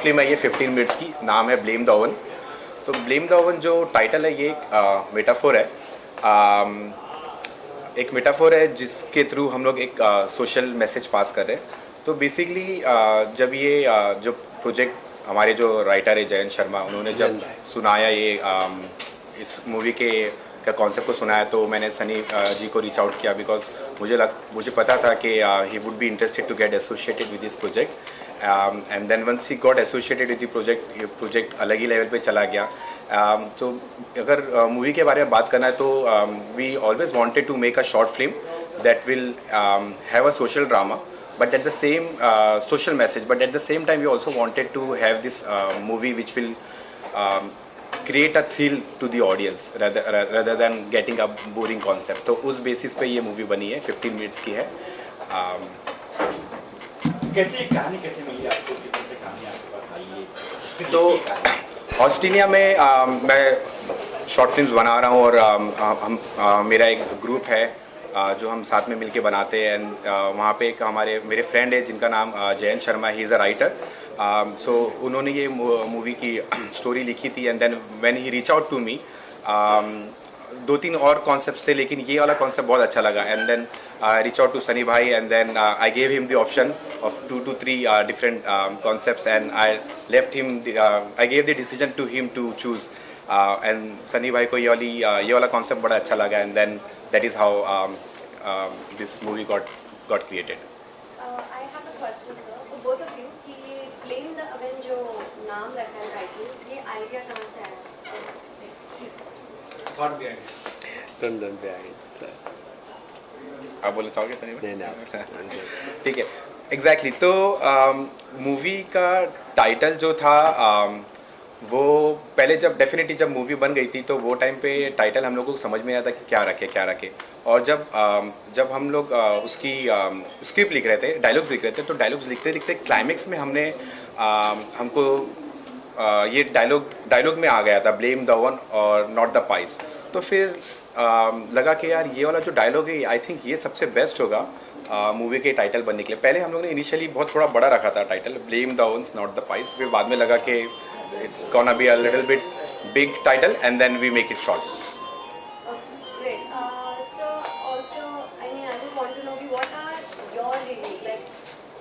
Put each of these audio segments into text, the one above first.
Film है ये 15 minutes की, नाम है ब्लेम द ओवन। तो ब्लेम द ओवन जो टाइटल है ये एक मेटाफोर है, एक मेटाफोर है जिसके थ्रू हम लोग एक सोशल मैसेज पास कर रहे हैं। तो बेसिकली जब ये जो प्रोजेक्ट हमारे जो राइटर है जयंत शर्मा, उन्होंने जब सुनाया ये इस मूवी के का कॉन्सेप्ट को सुनाया, तो मैंने सनी जी को रीच आउट किया बिकॉज मुझे पता था कि he would be interested to get associated with this project. And then once he got associated with the project, ये प्रोजेक्ट अलग ही लेवल पे चला गया। तो अगर मूवी के बारे में बात करना है तो we always wanted to make a short film that will have a social drama but at the same social message, but at the same time we also wanted to have this movie which will create a thrill to the audience rather than getting a boring concept. तो उस basis पे ये movie बनी है, 15 minutes की है। कैसे कहानी कैसे मिली आपको, कैसे कहानी आपके पास आई है? तो ऑस्ट्रेलिया में मैं शॉर्ट फिल्म्स बना रहा हूँ और मेरा एक ग्रुप है जो हम साथ में मिलके बनाते हैं। एंड वहाँ पे एक मेरे फ्रेंड है जिनका नाम Jayant Sharma, he is a writer. So उन्होंने ये मूवी की स्टोरी लिखी थी and then when he reach out to me, 2-3 और कॉन्सेप्ट थे लेकिन ये वाला कॉन्सेप्ट बहुत अच्छा लगा। And then reach out to Sunny भाई and then I gave him the option of 2 to 3 different concepts and I left him, I gave the decision to him to choose. And Sunny भाई को ये वाला कॉन्सेप्ट बड़ा अच्छा लगा and then that is how this movie got created. I have a question, sir, for both of you कि ये Blame the Oven जो नाम रखा है टाइटल, ये आइडिया कहाँ से आया? थॉट बिहाइंड आप बोलना चाहोगे सनी भाई? नहीं ठीक है, एग्जैक्टली। तो मूवी का टाइटल जो था वो पहले जब मूवी बन गई थी तो वो टाइम पे टाइटल हम लोगों को समझ में आया था कि क्या रखे। और जब हम लोग उसकी स्क्रिप्ट लिख रहे थे, डायलॉग्स लिख रहे थे, तो डायलॉग्स लिखते लिखते क्लाइमेक्स में हमको ये डायलॉग में आ गया था ब्लेम द वन और नॉट द पाइस। तो फिर लगा कि यार ये वाला जो डायलॉग है आई थिंक ये सबसे बेस्ट होगा मूवी के टाइटल बनने के लिए। पहले हम लोग ने इनिशियली थोड़ा बड़ा रखा था title, blame the ones not the price. फिर बाद में लगा कि it's gonna be a little bit big title and then we make it short. Great. So also, I mean, I just want to know कि what are your reviews? Like,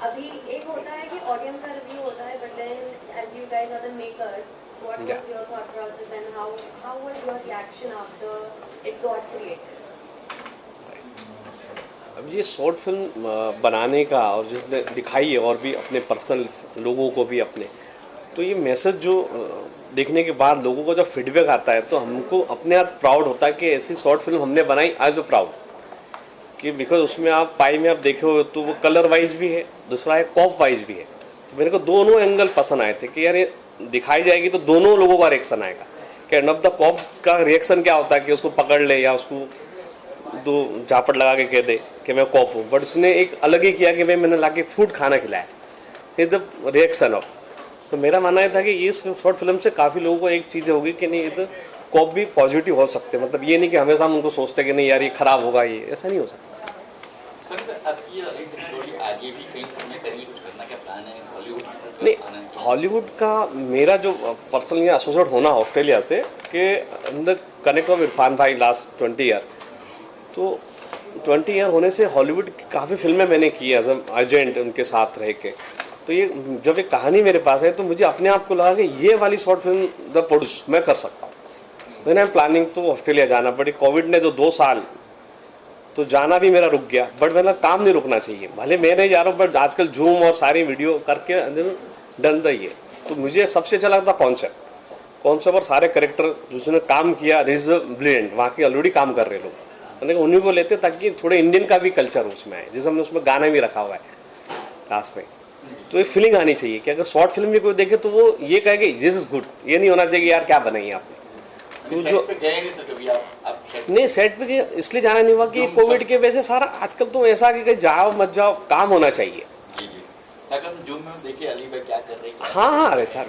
अभी एक होता है कि audience का review होता है, but then as you guys are the makers, what was your thought process and how was your reaction after it got created? अब ये शॉर्ट फिल्म बनाने का और जिसने दिखाई है और भी अपने पर्सनल लोगों को भी अपने, तो ये मैसेज जो देखने के बाद लोगों को जब फीडबैक आता है तो हमको अपने आप प्राउड होता है कि ऐसी शॉर्ट फिल्म हमने बनाई। आज जो प्राउड कि बिकॉज उसमें आप पाई में आप देखे हो तो वो कलर वाइज भी है, दूसरा है कॉप वाइज भी है। तो मेरे को दोनों एंगल पसंद आए थे कि यार ये दिखाई जाएगी तो दोनों लोगों का रिएक्शन आएगा कि एंड ऑफ द कॉप का रिएक्शन क्या होता है कि उसको पकड़ ले या उसको 2 झापट लगा के कह दे कि मैं कॉप हूँ, बट उसने एक अलग ही किया कि भाई मैंने ला के फूड खाना खिलाया। ये जब रिएक्शन ऑफ, तो मेरा मानना था कि इस शॉर्ट फिल्म से काफ़ी लोगों को एक चीज़ होगी कि नहीं, ये तो कॉप भी पॉजिटिव हो सकते हैं। मतलब ये नहीं कि हमेशा हम उनको सोचते कि नहीं यार ये खराब होगा, ये ऐसा नहीं हो सकता। सर अब ये आगे भी कई फिल्में करिए, कुछ करना क्या प्लान है हॉलीवुड? नहीं, हॉलीवुड का मेरा जो पर्सनली एसोसिएट होना ऑस्ट्रेलिया से कि कनेक्ट ऑफ इरफान भाई लास्ट 20 ईयर, तो 20 ईयर होने से हॉलीवुड की काफ़ी फिल्में मैंने की एज एजेंट उनके साथ रह के। तो ये जब एक कहानी मेरे पास है तो मुझे अपने आप को लगा कि ये वाली शॉर्ट फिल्म द प्रोड्यूस मैं कर सकता हूँ। मैंने प्लानिंग तो ऑस्ट्रेलिया जाना पड़ी, कोविड ने जो 2 साल तो जाना भी मेरा रुक गया, बट मेरा काम नहीं रुकना चाहिए। भले मैं नहीं जा रहा हूँ बट आजकल जूम और सारी वीडियो करके डन द ये। तो मुझे सबसे अच्छा लगता कॉन्सेप्ट और सारे कैरेक्टर जिसने काम किया दिस इज ब्रिलियंट, वहाँ के ऑलरेडी काम कर रहे लोग, मैंने उन्हीं को लेते ताकि थोड़े इंडियन का भी कल्चर उसमें आए, जैसे हमने उसमें गाना भी रखा हुआ है लास्ट में। तो ये फीलिंग आनी चाहिए कि अगर शॉर्ट फिल्म में कोई देखे तो वो ये कहेगा दिस इज गुड, ये नहीं होना चाहिए यार क्या बनाई आपने। तो जो नहीं सेट पे इसलिए जाना नहीं हुआ कि कोविड के वजह से सारा आजकल तो ऐसा कि कहीं जाओ मत जाओ, काम होना चाहिए। जूम में देखिए अली भाई क्या कर रहे हैं। हाँ अरे सर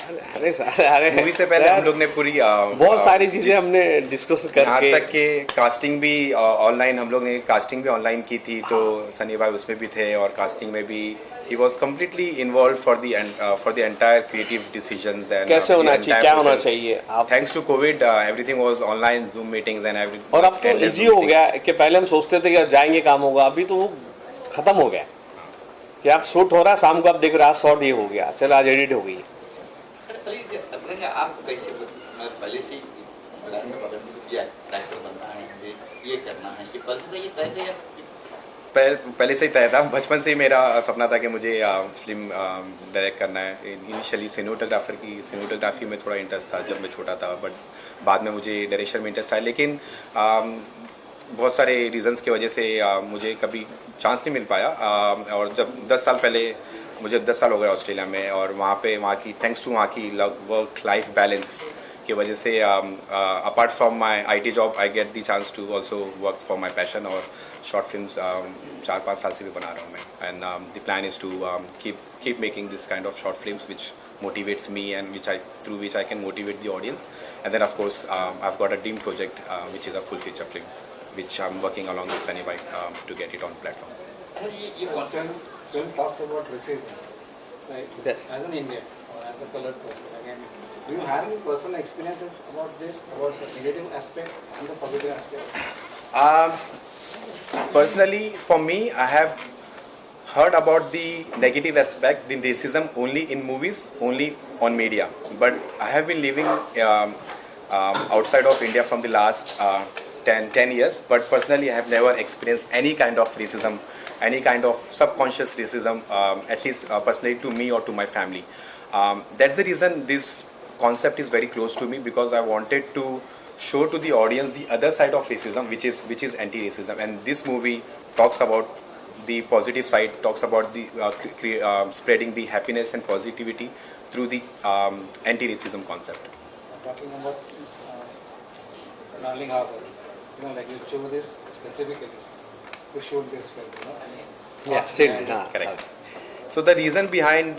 अरे सर, अरे मूवी से पहले हम लोग ने पूरी बहुत सारी चीजें हमने डिस्कस यहाँ करके, तक कि कास्टिंग भी ऑनलाइन, हम लोग ने कास्टिंग भी ऑनलाइन की थी, तो सनी भाई उसमें भी थे और कास्टिंग में भी he was completely involved for the entire creative decisions and कैसे होना चाहिए, क्या होना चाहिए आप। Thanks to Covid everything was online, Zoom meetings and everything. और अब तो इजी हो गया है कि पहले हम सोचते थे कि जाएंगे काम होगा, अभी तो वो खत्म हो गया कि आप शूट हो रहा है, शाम को आप देख रहे हो आज शॉट ये हो गया, चलो आज एडिट हो गई। अरे आप कैसे, मैं पहले से प्लान में पकड़ किया एक्टर बनना है, मुझे ये करना है, ये पहले से ये तय है या पहले से ही तय था, बचपन से ही मेरा सपना था कि मुझे फिल्म डायरेक्ट करना है। इनिशियली सिनेमेटोग्राफी में थोड़ा इंटरेस्ट था जब मैं छोटा था, बट बाद में मुझे डायरेक्शन में इंटरेस्ट आया, लेकिन बहुत सारे रीजंस की वजह से मुझे कभी चांस नहीं मिल पाया। और जब 10 साल पहले, मुझे 10 साल हो गए ऑस्ट्रेलिया में, और वहाँ की थैंक्स टू वहाँ की वर्क लाइफ बैलेंस की वजह से apart from my IT job I get the chance to also work for my passion. और शॉर्ट फिल्म्स 4-5 साल से भी बना रहा हूँ मैं, and the plan is to keep making this kind of short films which motivates me and through which I can motivate the audience. And then of course I've got a dream project which is a full feature film which I'm working along with Sunny Bhai to get it on platform. ये Film talks about racism, right? Yes. As an Indian or as a colored person, again, do you have any personal experiences about this, about the negative aspect and the positive aspect? Personally, for me, I have heard about the negative aspect, the racism, only in movies, only on media. But I have been living outside of India from the last 10 years. But personally, I have never experienced any kind of racism, any kind of subconscious racism, at least personally to me or to my family. That's the reason this concept is very close to me, because I wanted to show to the audience the other side of racism, which is anti-racism. And this movie talks about the positive side, talks about the spreading the happiness and positivity through the anti-racism concept. Talking about Darling Harbour, like you chose this specifically to shoot this film, and Yeah, same. Correct. So the reason behind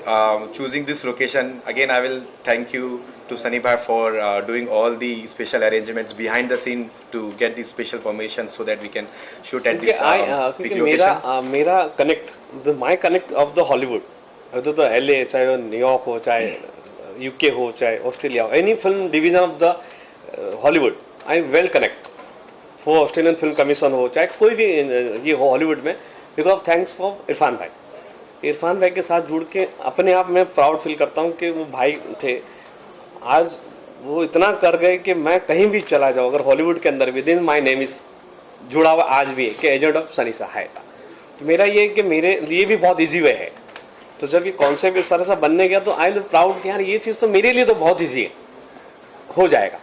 choosing this location, again I will thank you to Sunny Bhai for doing all the special arrangements behind the scene to get the special permission so that we can shoot at this big क्योंकि location. मेरा connect, my connect of the Hollywood, तो LA, चाहे वो New York हो, चाहे UK हो, चाहे Australia हो, any film division of the Hollywood, I well connect for Australian film commission हो, चाहे कोई भी ये हो हॉलीवुड में, बिकॉज थैंक्स फॉर इरफान भाई के साथ जुड़ के अपने आप में प्राउड फील करता हूँ कि वो भाई थे, आज वो इतना कर गए कि मैं कहीं भी चला जाऊँ, अगर हॉलीवुड के अंदर भी, दिन माई नेम इज जुड़ा हुआ आज भी है कि एजेंट ऑफ सनी सा है। तो मेरा ये कि मेरे लिए भी बहुत इजी वे है, तो जब ये कॉन्सेप्ट इस तरह से बनने गया तो आई एम प्राउड कि यार ये चीज़ तो मेरे लिए तो बहुत ईजी है, हो जाएगा।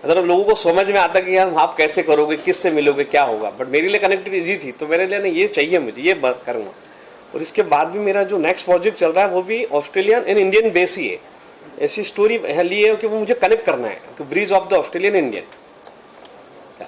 अगर लोगों को समझ में आता कि यार आप कैसे करोगे, किससे मिलोगे, क्या होगा, बट मेरे लिए कनेक्टेड ईजी थी, तो मेरे लिए नहीं ये चाहिए, मुझे ये करूँगा। और इसके बाद भी मेरा जो नेक्स्ट प्रोजेक्ट चल रहा है वो भी ऑस्ट्रेलियन एंड इंडियन बेस ही है, ऐसी स्टोरी ली है कि वो मुझे कनेक्ट करना है कि bridge of the Australian Indian. Sir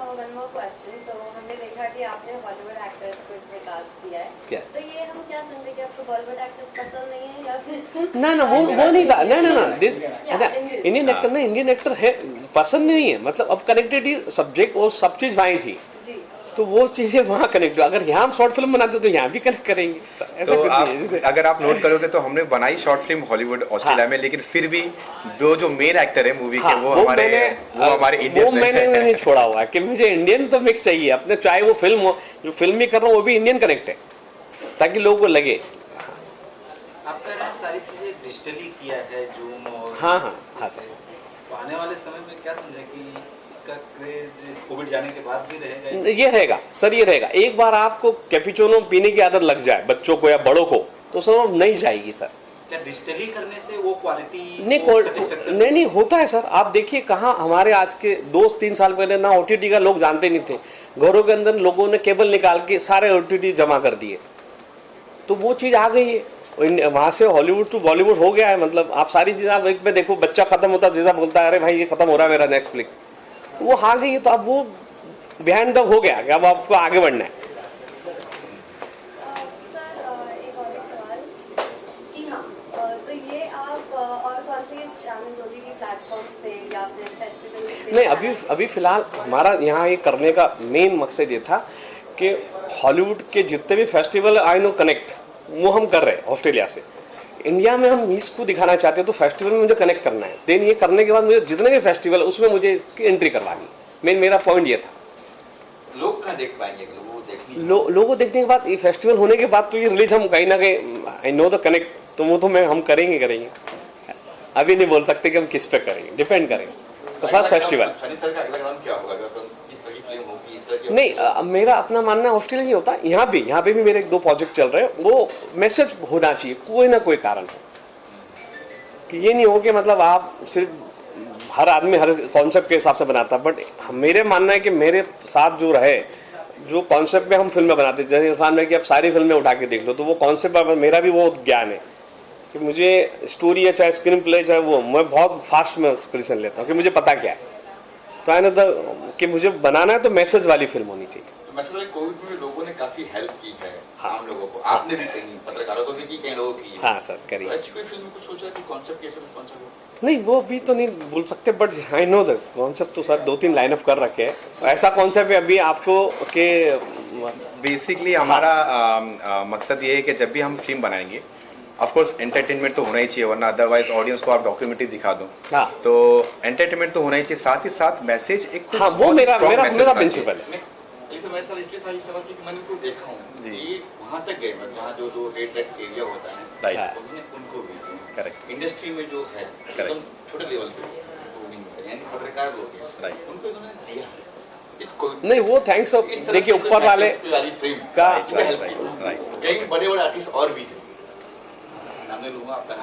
one more question, तो हमने देखा कि आपने बॉलीवुड एक्टर्स को इसमें कास्ट किया है, Yes. तो ये हम क्या समझे कि आपको बॉलीवुड एक्टर्स पसंद नहीं है या फिर ना वो नहीं था, ना दिस Indian. इंडियन एक्टर ना, इंडियन एक्टर है पसंद नहीं है, मतलब अब कनेक्टेड सब्जेक्ट वो सब चीज़ वहाँ थी, जी तो वो चीज़ें वहाँ कनेक्ट, अगर यहाँ हम शॉर्ट फिल्म बनाते तो यहाँ भी कनेक्ट करेंगे, ऐसा तो कुछ नहीं है। अगर आप नोट करोगे तो हमने बनाई शॉर्ट फिल्म हॉलीवुड ऑस्ट्रेलिया में, लेकिन फिर भी जो मेन एक्टर है मूवी के वो हमारे इंडियन मैंने नहीं छोड़ा हुआ है कि मुझे इंडियन तो मिक्स चाहिए अपने, चाहे वो फिल्म हो, जो फिल्म भी कर रहा हूँ वो भी इंडियन कनेक्ट है, ताकि लोगों को लगे। आपका यहाँ सारी चीजें डिजिटली किया है, जूम और हाँ इससे। तो आने वाले समय में क्या समझे कि इसका क्रेज कोविड जाने के बाद भी रहेगा? ये रहेगा सर, ये रहेगा। एक बार आपको कैपुचिनो पीने की आदत लग जाए बच्चों को या बड़ों को, तो सर नहीं जाएगी सर। क्या डिजिटली करने से वो क्वालिटी नहीं होता है सर। आप देखिए कहाँ हमारे आज के 2-3 साल पहले ना OTT का लोग जानते नहीं थे, घरों के अंदर लोगों ने केबल निकाल के सारे OTT जमा कर दिए, तो वो चीज़ आ गई है। वहाँ से हॉलीवुड टू बॉलीवुड हो गया है, मतलब आप सारी चीज़ें आप एक में देखो, बच्चा खत्म होता जैसा बोलता है अरे भाई ये खत्म हो रहा है मेरा नेक्स्ट फ्लिक, वो आ गई है, तो अब वो बिहाइंड द हो गया कि अब आपको आगे बढ़ना है। सर एक और एक सवाल कि हाँ, तो ये आप और कौन कौन से चैनल्स ओटीटी प्लेटफॉर्म्स पे या फिर फेस्टिवल्स पे? नहीं, अभी फ़िलहाल हमारा यहाँ ये करने का मेन मकसद ये था कि हॉलीवुड के जितने भी फेस्टिवल आई नो कनेक्ट वो हम कर रहे हैं ऑस्ट्रेलिया से। इंडिया में हम इसको दिखाना चाहते हैं तो फेस्टिवल में मुझे कनेक्ट करना है। देन ये करने के बाद मुझे जितने भी फेस्टिवल उसमें मुझे इसकी एंट्री करवानी, मेरा पॉइंट ये था। लोग कहाँ देख पाएंगे, लोगों को देखनी लोगों को देखने के बाद ये फेस्टिवल होने के बाद तो ये रिलीज हम कहीं ना कहीं आई नो द कनेक्ट, तो वो तो हम करेंगे। अभी नहीं बोल सकते कि हम किस पे करेंगे, डिपेंड करेंगे। तो फर्स्ट फेस्टिवल सनी सर का अगला काम क्या होगा, अगर इस तरह की फिल्म होगी, इस तरह की नहीं, मेरा अपना मानना ऑस्ट्रेलिया नहीं होता, यहाँ पे भी मेरे 1-2 प्रोजेक्ट चल रहे हैं। वो मैसेज होना चाहिए, कोई ना कोई कारण हो, कि ये नहीं हो कि मतलब आप सिर्फ हर आदमी हर कॉन्सेप्ट के हिसाब से बनाता। बट मेरे मानना है कि मेरे साथ जो रहे, जो कॉन्सेप्ट में हम फिल्में बनाते, जैसे इरफान भाई की आप सारी फिल्में उठा के देख लो, तो वो कॉन्सेप्ट पर मेरा भी वो ज्ञान है कि मुझे स्टोरी है, चाहे स्क्रीन प्ले, चाहे वो, मैं बहुत फास्ट में डिसीजन लेता हूँ कि मुझे पता क्या है। तो है ना कि मुझे बनाना है तो मैसेज वाली फिल्म होनी चाहिए। तो मैसेज कोविड में लोगों ने काफी हेल्प की है, हाँ। आम लोगों को, आपने भी कहीं पत्रकारों को भी की, कई लोगों की है। हाँ सर, करिए। तो ऐसी कोई फिल्म को सोचा कि कॉन्सेप्ट कैसे कॉन्सेप्ट हो? नहीं, वो अभी तो नहीं बोल सकते, but I know the concept तो सर 2-3 लाइनअप कर रखे हैं। ऐसा कॉन्सेप्ट है अभी आपको के बेसिकली हमारा मकसद ये है कि जब भी हम फिल्म बनाएंगे, ऑफ कोर्स एंटरटेनमेंट तो होना ही चाहिए, वरना अदरवाइज ऑडियंस को आप डॉक्यूमेंट्री दिखा दो। हाँ। तो एंटरटेनमेंट तो होना ही चाहिए, साथ ही साथ मैसेज एक हाँ, वो मेरा प्रिंसिपल है। मैं सर इसलिए था ये सवाल कि मैंने उनको देखा हूँ जी। ये वहाँ तक गए, जहाँ जो रेड लाइट एरिया होता है, राइट, उन्होंने उनको भी करेक्ट, इंडस्ट्री में जो है एकदम छोटे लेवल पे यानी पत्रकार लोग हैं, राइट, उनको इन्होंने दिया इसको। नहीं, वो थैंक्स देखिए ऊपर वाले का राइट, कई बड़े आर्टिस्ट और भी हैं, नाम नहीं लूंगा आपका,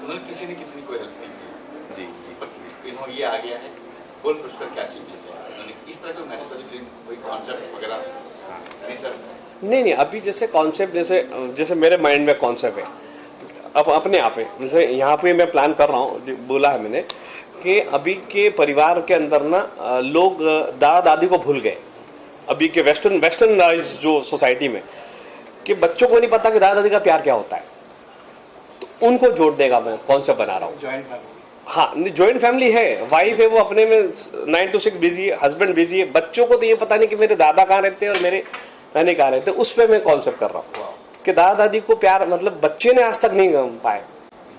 उन्होंने किसी ने कोई हेल्प नहीं की। जी जी, बट इन्होंने ये आ गया है, बोल पुष्कर क्या चीज है, उन्होंने इस तरह का मैसेज वाली फिल्म, कोई कॉन्सेप्ट वगैरह नहीं सर? नहीं, अभी जैसे कॉन्सेप्ट जैसे मेरे माइंड में कॉन्सेप्ट है, अब अपने आप है, जैसे यहाँ पे मैं प्लान कर रहा हूँ, बोला है मैंने कि अभी के परिवार के अंदर ना लोग दादा दादी को भूल गए। अभी के वेस्टर्नाइज जो सोसाइटी में, कि बच्चों को नहीं पता कि दादा दादी का प्यार क्या होता है, तो उनको जोड़ देगा मैं कॉन्सेप्ट बना रहा हूँ। जॉइंट फैमिली, हाँ, जॉइंट फैमिली है, वाइफ है वो अपने में 9 to 6 बिजी है, हस्बैंड बिजी है, बच्चों को तो ये पता नहीं कि मेरे दादा कहाँ रहते हैं और मेरे नानी कहाँ रहते हैं। उस पर मैं कॉन्सेप्ट कर रहा हूँ कि दादा दादी को प्यार, मतलब बच्चे ने आज तक नहीं पाए,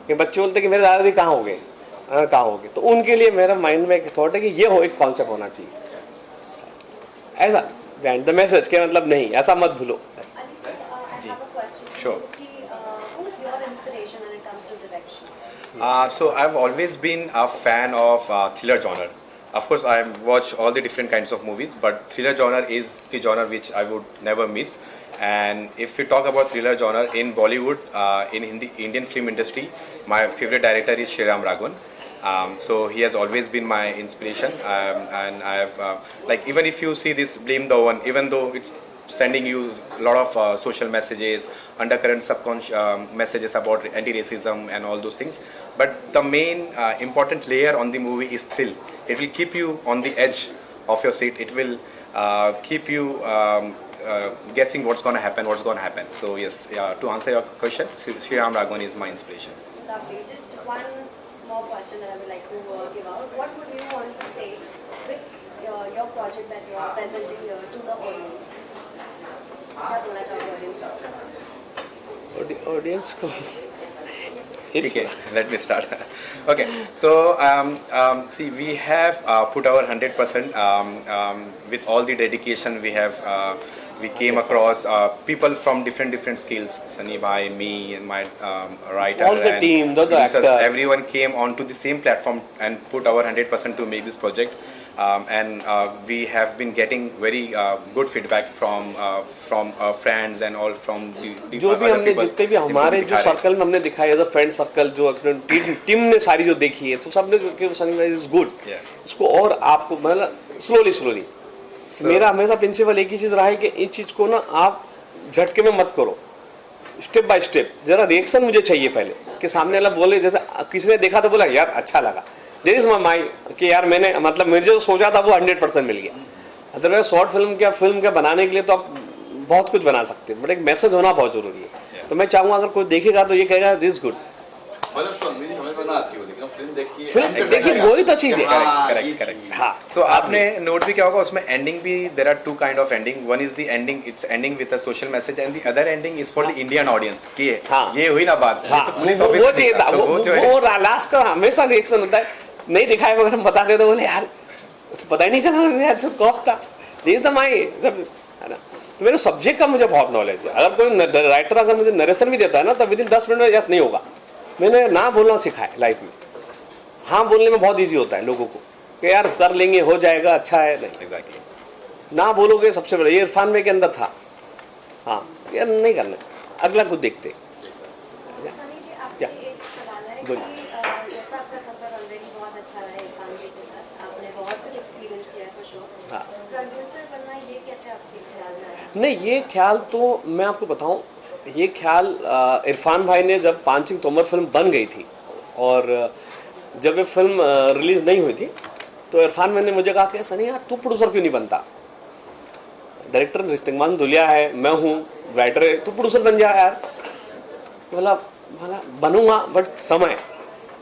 कि बच्चे बोलते कि मेरे दादा दादी कहाँ हो गए, कहाँ हो गए, तो उनके लिए मेरा माइंड में एक थॉट है कि ये हो एक कॉन्सेप्ट होना चाहिए ऐसा बैंड द मैसेज के, मतलब नहीं ऐसा मत भूलो। Ali sir, I have a question. Sure. Who's your inspiration when it comes to direction? So I've always been a fan of thriller genre. Of course, I watch all the different kinds of movies, but thriller genre is the genre which I would never miss. And if we talk about thriller genre in Bollywood, in Indian film industry, my favorite director is Sriram Raghavan. So he has always been my inspiration, and I have like, even if you see this Blame the One, even though it's sending you a lot of social messages, undercurrent subconscious messages about anti-racism and all those things, but the main important layer on the movie is thrill. It will keep you on the edge of your seat. It will keep you guessing what's going to happen. So yes, to answer your question, Sriram Raghavan is my inspiration. Lovely. Just one more question that I would like to give out. What would you want to say with your project that you are presenting here to the audience? क्या बोलना चाहोगे audience को? Audience को Okay, let me start. Okay, so see, we have put our 100% with all the dedication we have. We came across people from different skills. Sunny bhai, me, and my writer, all the and team, the producers, actor. everyone came onto the same platform and put our 100% to make this project. And we have been getting very good feedback from friends and all from the जो भी other हमने people जितने भी जिनको हमारे जो दिखा रहे हैं। सर्कल में हमने दिखाया एज अ फ्रेंड सर्कल, जो टीम ने सारी जो देखी है, तो सबने कि सनी भाई इज गुड, इसको और आपको मतलब स्लोली मेरा हमेशा प्रिंसिपल एक ही चीज़ रहा है कि इस चीज़ को ना आप झटके में मत करो, स्टेप बाय स्टेप, जरा रिएक्शन मुझे चाहिए पहले, कि सामने वाला बोले, जैसे किसी ने देखा तो बोला यार अच्छा लगा, देयर इज माई माइंड कि यार मैंने मतलब मुझे जो सोचा था वो 100% मिल गया। अदरवाइज शॉर्ट फिल्म क्या बनाने के लिए तो आप बहुत कुछ बना सकते हैं, बट एक मैसेज होना बहुत जरूरी है। तो मैं चाहूँगा अगर कोई देखेगा तो ये कहेगा दिस गुड। मतलब सुन मेरी समझ में ना आती हो लेकिन फिल्म देखिए फिल्म देखिए वही तो चीज़ है। हाँ, करेक्ट ये करेक्ट चीज़। हाँ तो आपने नोट भी किया होगा उसमें एंडिंग भी there are two kind of ending one is the ending it's ending with a social message and the other ending is for the Indian audience कि हाँ। ये हुई ना बात हाँ तो पुलिस वो ऑफिसर चाहिए था, तो जो है वो लास्ट का हमेशा रिएक्शन होता है, नहीं दिखाए मगर हम बता देते बोले यार तो पता ही नहीं चला यार सब कॉफ था दिस द माई जब है ना। तो मेरे सब्जेक्ट का मुझे बहुत नॉलेज है, अगर कोई राइटर अगर मुझे नरेशन भी देता है ना तो विद इन 10 मिनट में यस नहीं होगा। मैंने ना बोलना सिखाया लाइफ में, हाँ बोलने में बहुत ईजी होता है लोगों को कि यार कर लेंगे हो जाएगा अच्छा है, नहीं एग्जैक्टली ना बोलोगे सबसे बड़ा, ये इरफान भाई के अंदर था, हाँ यार नहीं करना, अगला कुछ देखते। सनी जी आपसे क्या? एक सवाल है कि बोलिए। जैसा आपका सफर ऑलरेडी बहुत अच्छा रहा है इरफान जी के साथ, आपने बहुत कुछ एक्सपीरियंस किया है फॉर श्योर। हाँ। प्रोड्यूसर बनना ये कैसे आपके ख्याल में आया? नहीं ये ख्याल तो मैं आपको बताऊं, ये ख्याल इरफान भाई ने जब पांचिंग तोमर फिल्म बन गई थी और जब ये फिल्म रिलीज नहीं हुई थी तो इरफान भाई ने मुझे कहा कि सनी यार तू प्रोड्यूसर क्यों नहीं बनता, डायरेक्टर रिश्तेमान दुलिया है, मैं हूँ राइटर है, तू प्रोड्यूसर बन जा यार। बोला बोला बनूंगा बट समय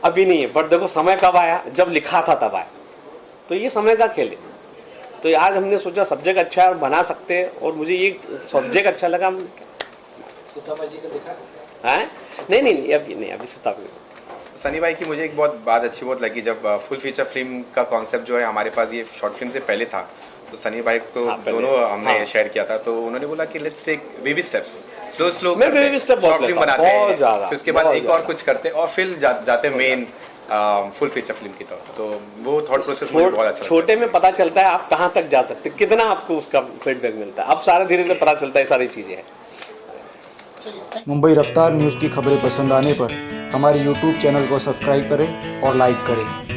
अभी नहीं है, बट देखो समय कब आया, जब लिखा था तब आया, तो ये समय का खेल है। तो आज हमने सोचा सब्जेक्ट अच्छा है बना सकते हैं और मुझे ये सब्जेक्ट अच्छा लगा। सुतापा जी का देखा? हैं? नहीं अभी सुताप नहीं। सनी भाई की मुझे एक बहुत बात अच्छी बहुत लगी जब फुल फीचर फिल्म का कॉन्सेप्ट जो है हमारे पास ये शॉर्ट फिल्म से पहले था, तो सनी भाई को हाँ, पहले। दोनों हमने हाँ। शेयर किया था, तो उन्होंने बोला कि let's take baby steps, slow slow मैं baby step बहुत शॉर्ट फिल्म लेता हूँ, बनाते बहुत हैं, ज़्यादा, फिर उसके बाद बहुत एक और ज़्यादा। कुछ करते हैं और फिर जाते मेन फुल फीचर फिल्म की तरफ। तो वो थॉट प्रोसेस मुझे बहुत अच्छा छोटे में पता चलता है आप कहाँ तक जा सकते, कितना आपको उसका फीडबैक मिलता है, अब सारा धीरे धीरे पता चलता है सारी चीजें हैं। मुंबई रफ्तार न्यूज़ की खबरें पसंद आने पर हमारे YouTube चैनल को सब्सक्राइब करें और लाइक करें।